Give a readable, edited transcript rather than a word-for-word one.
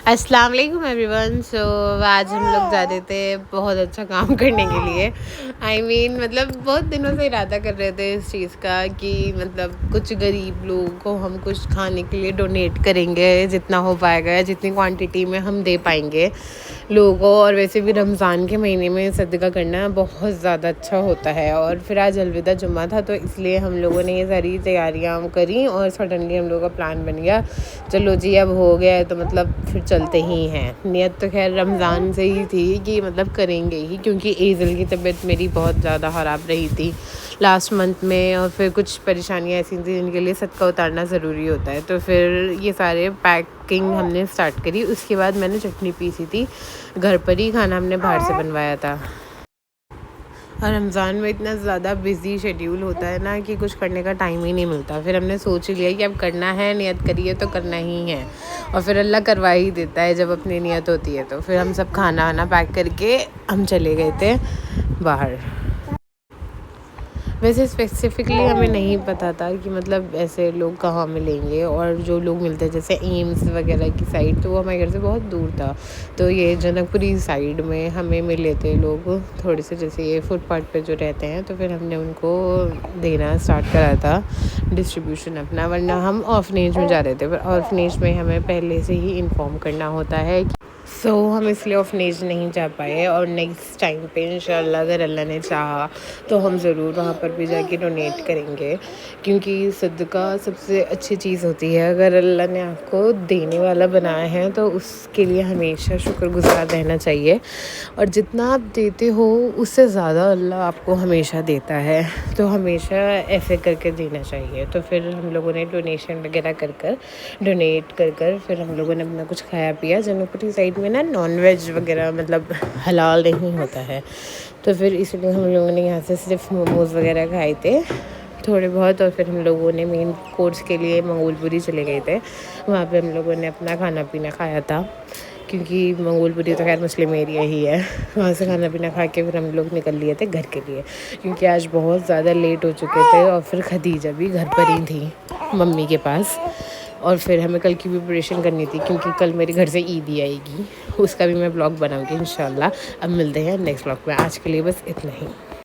अस्सलाम वालेकुम एवरीवन। सो आज हम लोग जा रहे थे बहुत अच्छा काम करने के लिए। मतलब बहुत दिनों से इरादा कर रहे थे इस चीज़ का कि मतलब कुछ गरीब लोगों को हम कुछ खाने के लिए डोनेट करेंगे, जितना हो पाएगा या जितनी क्वांटिटी में हम दे पाएंगे लोगों को। और वैसे भी रमज़ान के महीने में सदका करना बहुत ज़्यादा अच्छा होता है। और फिर आज अलविदा जुम्मा था, तो इसलिए हम लोगों ने ये सारी तैयारियाँ करी और सडनली हम लोगों का प्लान बन गया, चलो जी अब हो गया है तो मतलब फिर चलते ही हैं। नियत तो खैर रमज़ान से ही थी कि मतलब करेंगे ही, क्योंकि एज़ल की तबीयत मेरी बहुत ज़्यादा ख़राब रही थी लास्ट मंथ में, और फिर कुछ परेशानियाँ ऐसी थी जिनके लिए सदका उतारना ज़रूरी होता है। तो फिर ये सारे पैकिंग हमने स्टार्ट करी। उसके बाद मैंने चटनी पीसी थी घर पर ही, खाना हमने बाहर से बनवाया था। और रमज़ान में इतना ज़्यादा बिज़ी शेड्यूल होता है ना कि कुछ करने का टाइम ही नहीं मिलता। फिर हमने सोच लिया कि अब करना है, नियत करिए तो करना ही है, और फिर अल्लाह करवा ही देता है जब अपनी नियत होती है। तो फिर हम सब खाना वाना पैक करके हम चले गए थे बाहर। वैसे स्पेसिफ़िकली हमें नहीं पता था कि मतलब ऐसे लोग कहाँ मिलेंगे, और जो लोग मिलते हैं जैसे एम्स वगैरह की साइड, तो वो हमारे घर से बहुत दूर था। तो ये जनकपुरी साइड में हमें मिले थे लोग थोड़े से, जैसे ये फुटपाथ पे जो रहते हैं। तो फिर हमने उनको देना स्टार्ट करा था डिस्ट्रीब्यूशन अपना, वरना हम ऑर्फनेज में जा रहे थे। पर ऑर्फनेज में हमें पहले से ही इन्फॉर्म करना होता है। हम इसलिए ऑर्फनेज नहीं जा पाए, और नेक्स्ट टाइम पे इंशाल्लाह अगर अल्लाह ने चाहा तो हम ज़रूर वहाँ पर भी जाके डोनेट करेंगे, क्योंकि सदका सबसे अच्छी चीज़ होती है। अगर अल्लाह ने आपको देने वाला बनाया है तो उसके लिए हमेशा शुक्रगुज़ार रहना चाहिए, और जितना आप देते हो उससे ज़्यादा अल्लाह आपको हमेशा देता है। तो हमेशा ऐसे करके देना चाहिए। तो फिर हम लोगों ने डोनेशन वगैरह कर डोनेट कर फिर हम लोगों ने अपना कुछ खाया पिया। जनकपुरी साइड में ना नॉन वेज वगैरह मतलब हलाल नहीं होता है, तो फिर इसलिए हम लोगों ने यहाँ से सिर्फ मोमोज़ वगैरह खाए थे थोड़े बहुत। और फिर हम लोगों ने मेन कोर्स के लिए मंगोलपुरी चले गए थे। वहाँ पे हम लोगों ने अपना खाना पीना खाया था, क्योंकि मंगोलपुरी तो खैर मुस्लिम एरिया ही है। वहाँ से खाना पीना खा के फिर हम लोग निकल लिए थे घर के लिए, क्योंकि आज बहुत ज़्यादा लेट हो चुके थे। और फिर खदीजा भी घर पर ही थी मम्मी के पास, और फिर हमें कल की प्रिपरेशन करनी थी, क्योंकि कल मेरे घर से ईदी आएगी। उसका भी मैं ब्लॉग बनाऊँगी इंशाल्लाह। अब मिलते हैं नेक्स्ट ब्लॉग में। आज के लिए बस इतना ही।